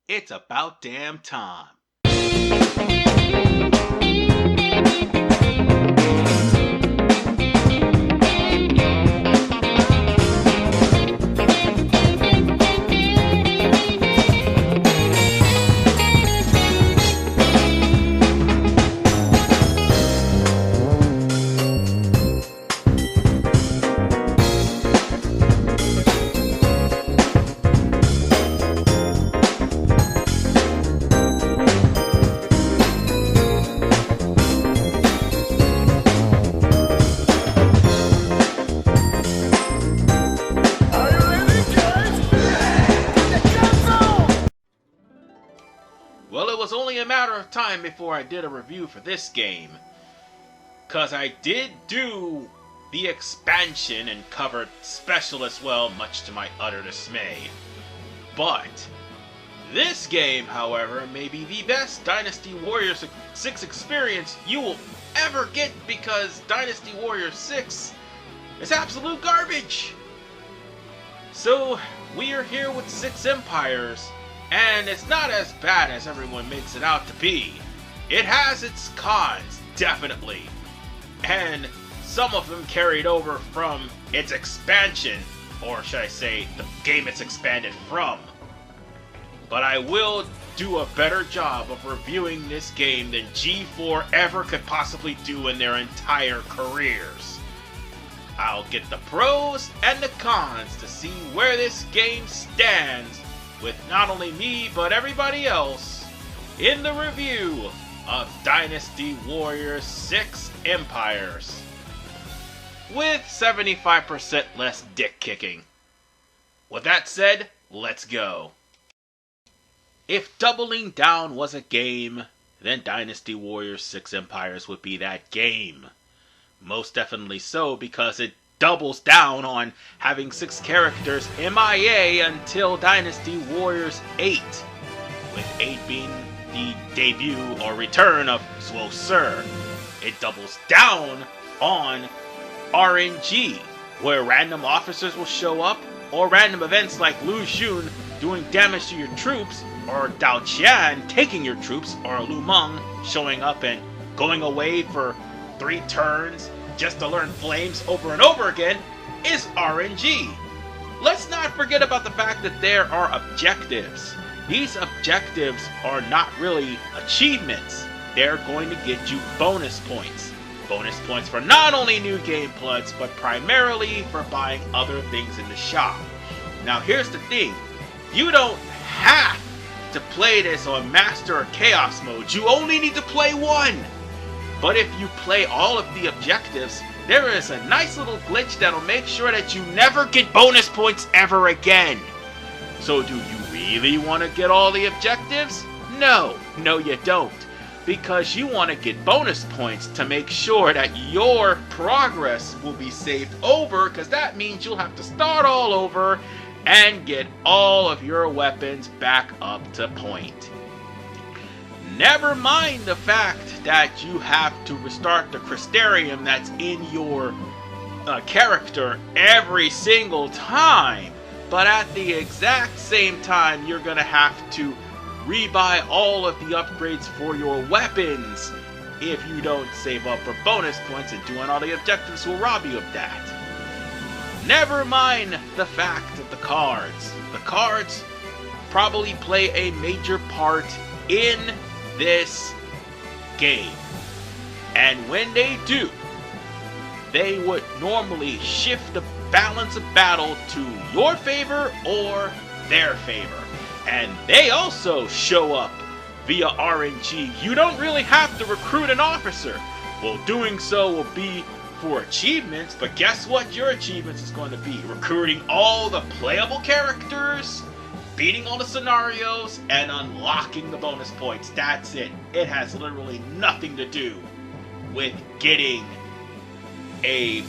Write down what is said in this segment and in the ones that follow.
It's about damn time. Well, it was only a matter of time before I did a review for this game, cause I did do the expansion and covered special as well, much to my utter dismay. But this game, however, may be the best Dynasty Warriors 6 experience you will ever get, because Dynasty Warriors 6 is absolute garbage. So, we are here with 6 Empires, and it's not as bad as everyone makes it out to be. It has its cons, definitely. And some of them carried over from its expansion, or should I say, the game it's expanded from. But I will do a better job of reviewing this game than G4 ever could possibly do in their entire careers. I'll get the pros and the cons to see where this game stands with not only me, but everybody else, in the review of Dynasty Warriors 6 Empires, with 75% less dick kicking. With that said, let's go. If doubling down was a game, then Dynasty Warriors 6 Empires would be that game. Most definitely so, because it doubles down on having 6 characters MIA until Dynasty Warriors 8, with 8 being the debut or return of Swole Sir. It doubles down on RNG, where random officers will show up, or random events like Lu Xun doing damage to your troops, or Dao Qian taking your troops, or Lu Meng showing up and going away for 3 turns just to learn flames over and over again, is RNG. Let's not forget about the fact that there are objectives. These objectives are not really achievements. They're going to get you bonus points. Bonus points for not only new game plugs, but primarily for buying other things in the shop. Now here's the thing. You don't have to play this on Master or Chaos mode. You only need to play one. But if you play all of the objectives, there is a nice little glitch that'll make sure that you never get bonus points ever again. So do you really want to get all the objectives? No, you don't. Because you want to get bonus points to make sure that your progress will be saved over, because that means you'll have to start all over and get all of your weapons back up to point. Never mind the fact that you have to restart the Crystarium that's in your character every single time, but at the exact same time you're gonna have to rebuy all of the upgrades for your weapons if you don't save up for bonus points, and doing all the objectives will rob you of that. Never mind the fact of the cards. The cards probably play a major part in this game. And when they do, they would normally shift the balance of battle to your favor or their favor. And they also show up via RNG. You don't really have to recruit an officer. Well, doing so will be for achievements, but guess what your achievements is going to be? Recruiting all the playable characters, beating all the scenarios, and unlocking the bonus points. That's it. It has literally nothing to do with getting a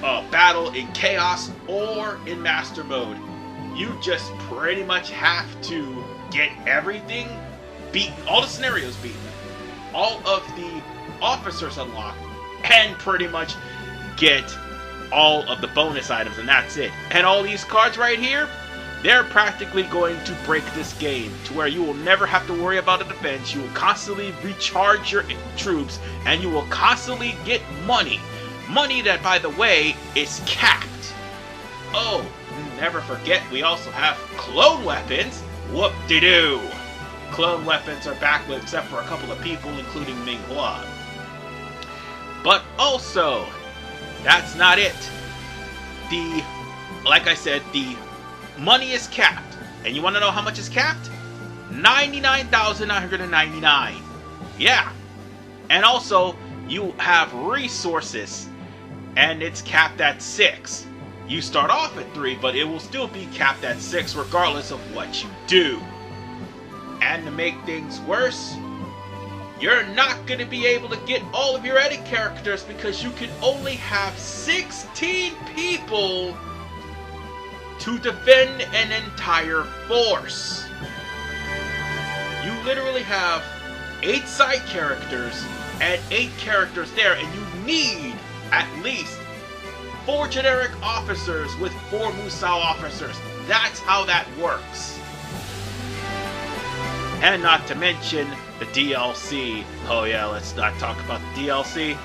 battle in Chaos or in Master Mode. You just pretty much have to get everything beaten, all the scenarios beaten, all of the officers unlocked, and pretty much get all of the bonus items, and that's it. And all these cards right here, They're practically going to break this game to where you will never have to worry about a defense. You will constantly recharge your troops, and you will constantly get money. Money that, by the way, is capped. Oh, never forget, we also have clone weapons. Whoop-de-doo. Clone weapons are back, except for a couple of people, including Ming Hua. But also, that's not it. Like I said, the money is capped. And you want to know how much is capped? 99,999. Yeah. And also, you have resources, and it's capped at 6. You start off at 3, but it will still be capped at 6 regardless of what you do. And to make things worse, you're not going to be able to get all of your edit characters because you can only have 16 people to defend an entire force. You literally have 8 side characters and 8 characters there, and you need at least 4 generic officers with 4 Musou officers. That's how that works. And not to mention the DLC. Oh yeah, let's not talk about the DLC.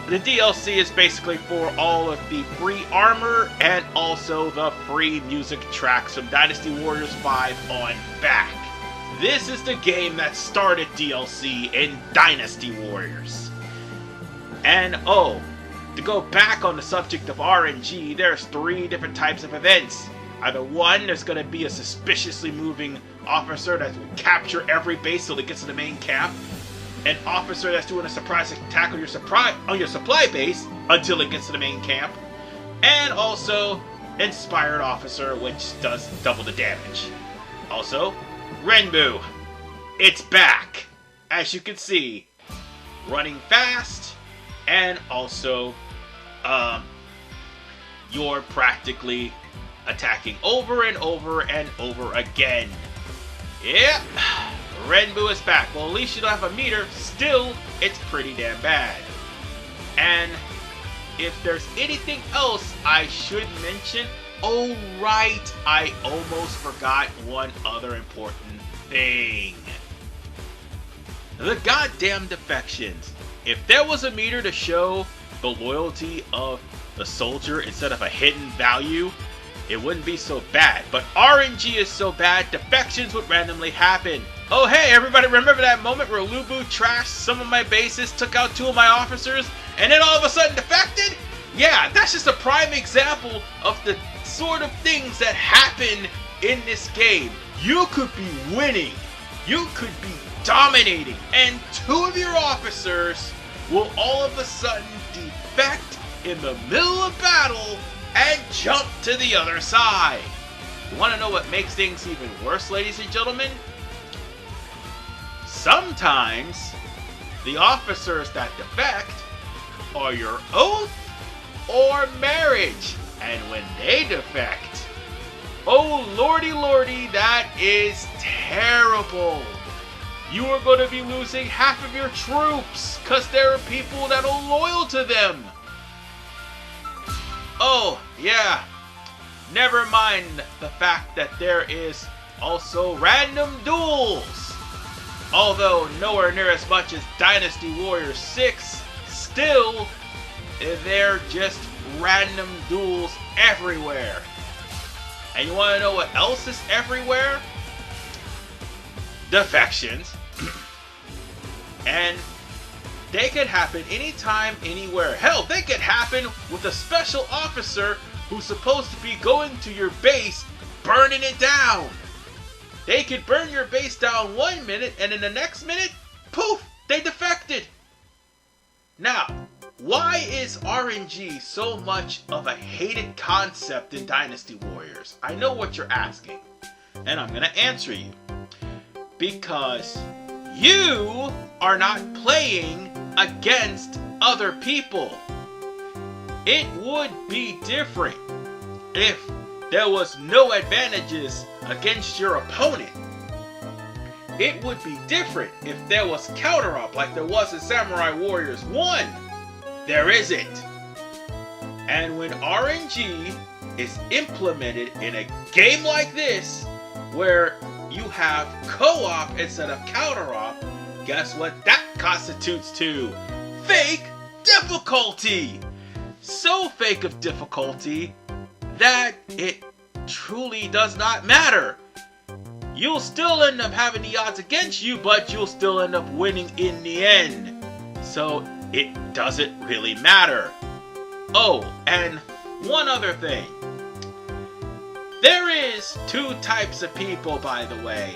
The DLC is basically for all of the free armor and also the free music tracks from Dynasty Warriors 5 on back. This is the game that started DLC in Dynasty Warriors. And oh, to go back on the subject of RNG, there's 3 different types of events. Either 1, there's going to be a suspiciously moving officer that will capture every base till it gets to the main camp. An officer that's doing a surprise attack on your supply base until it gets to the main camp. And also, Inspired Officer, which does double the damage. Also, Renbu. It's back! As you can see, running fast, and also, you're practically attacking over and over and over again. Yep, Renbu is back. Well, at least you don't have a meter. Still, it's pretty damn bad. And if there's anything else I should mention, oh right, I almost forgot one other important thing. The goddamn defections. If there was a meter to show the loyalty of the soldier instead of a hidden value, it wouldn't be so bad. But RNG is so bad, defections would randomly happen. Oh hey, everybody remember that moment where Lubu trashed some of my bases, took out 2 of my officers, and then all of a sudden defected? Yeah, that's just a prime example of the sort of things that happen in this game. You could be winning, you could be dominating, and 2 of your officers will all of a sudden defect in the middle of battle and jump to the other side. You want to know what makes things even worse, ladies and gentlemen? Sometimes the officers that defect are your oath or marriage, and when they defect, oh lordy lordy, that is terrible. You are going to be losing half of your troops because there are people that are loyal to them. Oh, yeah. Never mind the fact that there is also random duels. Although nowhere near as much as Dynasty Warriors 6, still, they're just random duels everywhere. And you want to know what else is everywhere? Defections. And they could happen anytime, anywhere. Hell, they could happen with a special officer who's supposed to be going to your base, burning it down. They could burn your base down 1 minute, and in the next minute, poof, they defected. Now, why is RNG so much of a hated concept in Dynasty Warriors? I know what you're asking, and I'm going to answer you. Because you are not playing against other people. It would be different if there was no advantages against your opponent. It would be different if there was counter-up like there was in Samurai Warriors 1. There isn't. And when RNG is implemented in a game like this, where you have co-op instead of counter-op, guess what that constitutes to? Fake difficulty! So fake of difficulty that it truly does not matter. You'll still end up having the odds against you, but you'll still end up winning in the end. So it doesn't really matter. Oh, and one other thing. There is two types of people, by the way.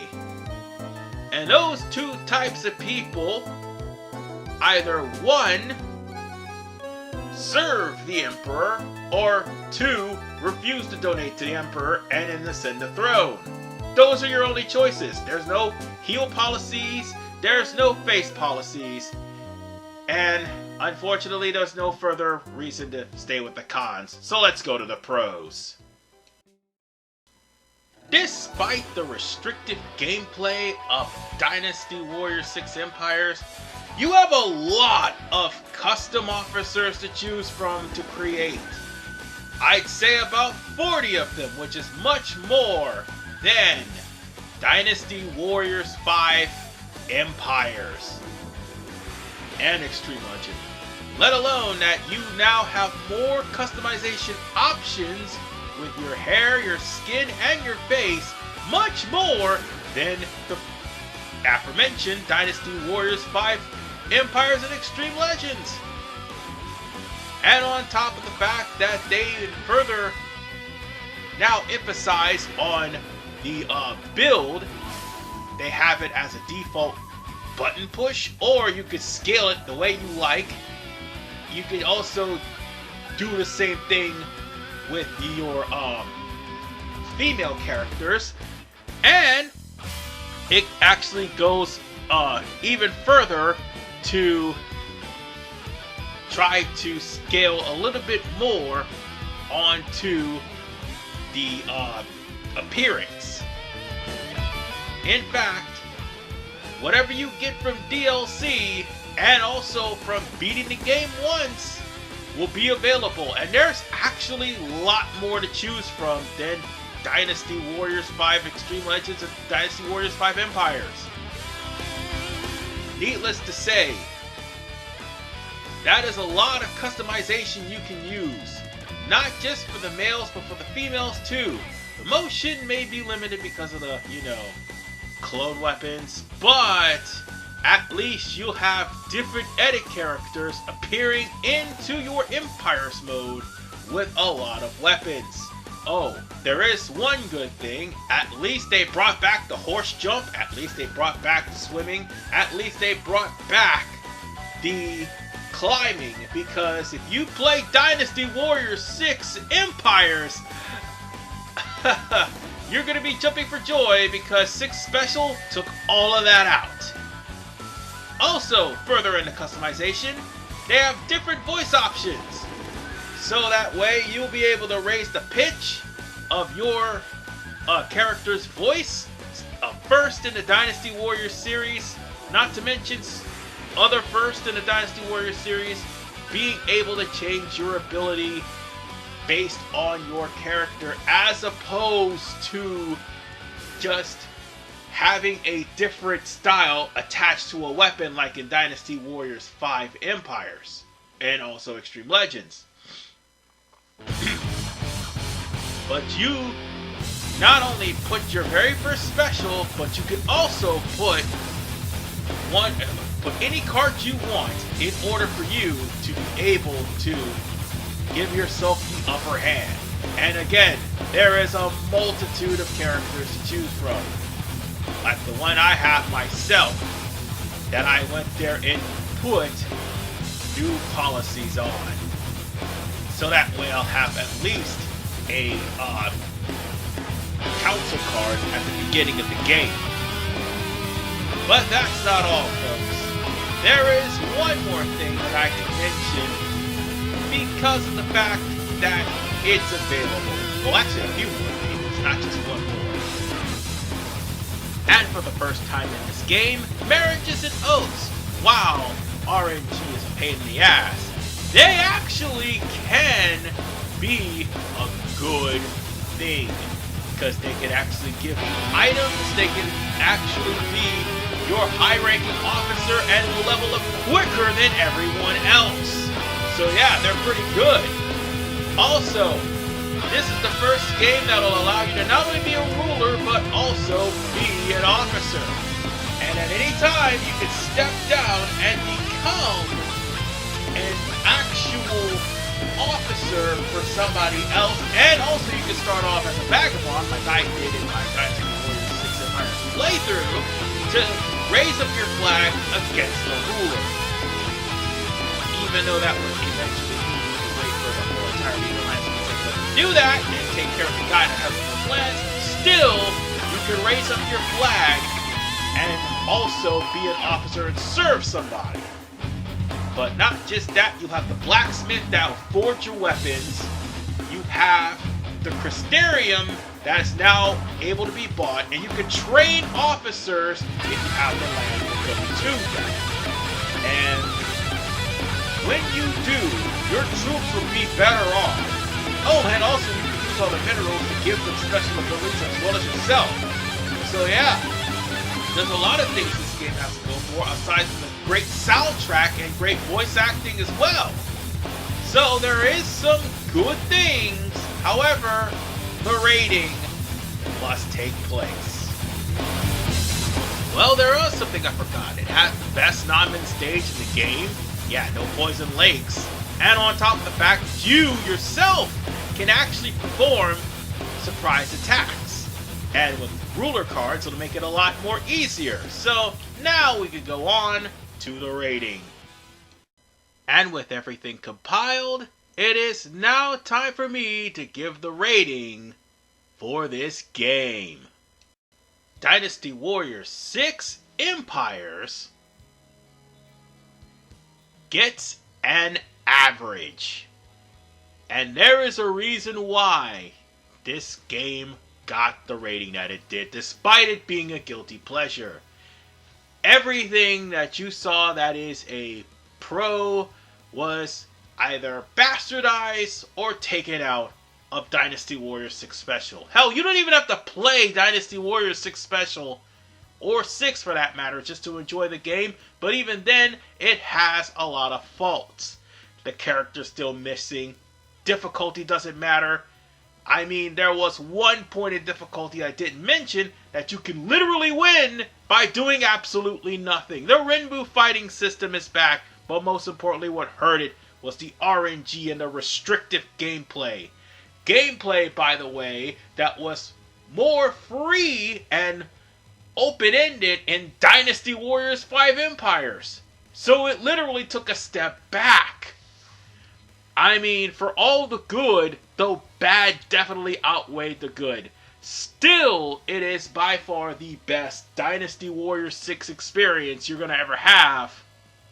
And those two types of people, either one, serve the Emperor, or two, refuse to donate to the Emperor and then ascend the throne. Those are your only choices. There's no heel policies, there's no face policies, and unfortunately there's no further reason to stay with the cons. So let's go to the pros. Despite the restrictive gameplay of Dynasty Warriors 6 Empires, you have a lot of custom officers to choose from to create. I'd say about 40 of them, which is much more than Dynasty Warriors 5 Empires and Extreme Legend. Let alone that you now have more customization options with your hair, your skin, and your face, much more than the aforementioned Dynasty Warriors 5 Empires and Extreme Legends. And on top of the fact that they further now emphasize on the build, they have it as a default button push, or you could scale it the way you like. You can also do the same thing with your female characters, and it actually goes even further to try to scale a little bit more onto the appearance. In fact, whatever you get from DLC and also from beating the game once will be available, and there's actually a lot more to choose from than Dynasty Warriors 5 Extreme Legends and Dynasty Warriors 5 Empires. Needless to say, that is a lot of customization you can use, not just for the males but for the females too. The motion may be limited because of the, clone weapons, but at least you'll have different edit characters appearing into your Empires mode with a lot of weapons. Oh, there is one good thing. At least they brought back the horse jump. At least they brought back the swimming. At least they brought back the climbing. Because if you play Dynasty Warriors 6 Empires, you're going to be jumping for joy because 6 Special took all of that out. Also, further into customization, they have different voice options. So that way you'll be able to raise the pitch of your character's voice first in the Dynasty Warriors series, not to mention other first in the Dynasty Warriors series, being able to change your ability based on your character as opposed to just having a different style attached to a weapon like in Dynasty Warriors 5 Empires and also Extreme Legends. But you not only put your very first special, but you can also put any card you want in order for you to be able to give yourself the upper hand. And again, there is a multitude of characters to choose from. Like the one I have myself, that I went there and put new policies on. So that way I'll have at least a council card at the beginning of the game. But that's not all, folks. There is one more thing that I can mention because of the fact that it's available. Well, actually a few more things, not just one more. And for the first time in this game, marriages and oaths, while RNG is a pain in the ass, they actually can be a good thing, because they can actually give you items, they can actually be your high-ranking officer and will level up quicker than everyone else. So yeah, they're pretty good. Also, this is the first game that will allow you to not only be a ruler, but also be an officer. And at any time, you can step down and become an actual officer for somebody else. And also, you can start off as a vagabond, like I did in my Dynasty Warriors 6 Empires playthrough, to raise up your flag against the ruler. Even though that would eventually wait for the whole entire legal landscape to do that and take care of the guy that has the plans, still, you can raise up your flag and also be an officer and serve somebody. But not just that, you have the blacksmith that will forge your weapons. You have the Crystarium that is now able to be bought, and you can train officers if you have the land to go to them. And when you do, your troops will be better off. Oh, and also you can use all the minerals to give them special abilities as well as yourself. So yeah, there's a lot of things this game has to go for, aside from the great soundtrack and great voice acting as well. So there is some good things, however, the rating must take place. Well, there was something I forgot. It has the best non-min stage in the game. Yeah, no poison lakes. And on top of the fact that you yourself can actually perform surprise attacks. And with ruler cards, it'll make it a lot more easier. So now we can go on to the rating. And with everything compiled, it is now time for me to give the rating for this game. Dynasty Warriors 6 Empires gets an average. And there is a reason why this game got the rating that it did, despite it being a guilty pleasure. Everything that you saw that is a pro was either bastardized or taken out of Dynasty Warriors 6 Special. Hell, you don't even have to play Dynasty Warriors 6 Special, or 6 for that matter, just to enjoy the game. But even then, it has a lot of faults. The character's still missing. Difficulty doesn't matter. I mean, there was one point in difficulty I didn't mention that you can literally win by doing absolutely nothing. The Renbu fighting system is back, but most importantly what hurt it was the RNG and the restrictive gameplay. Gameplay, by the way, that was more free and open-ended in Dynasty Warriors 5 Empires. So it literally took a step back. I mean, for all the good, though bad definitely outweighed the good, still, it is by far the best Dynasty Warriors 6 experience you're going to ever have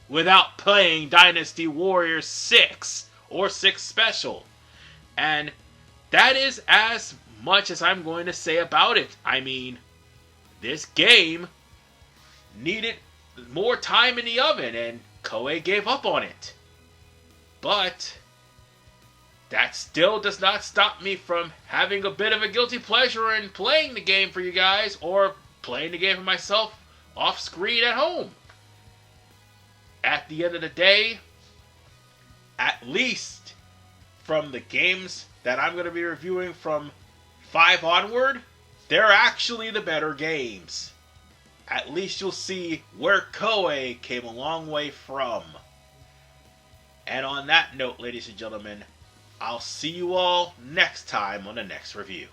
without playing Dynasty Warriors 6 or 6 Special. And that is as much as I'm going to say about it. I mean, this game needed more time in the oven, and Koei gave up on it. But that still does not stop me from having a bit of a guilty pleasure in playing the game for you guys, or playing the game for myself off screen at home. At the end of the day, at least from the games that I'm going to be reviewing from 5 onward, they're actually the better games. At least you'll see where Koei came a long way from. And on that note, ladies and gentlemen, I'll see you all next time on the next review.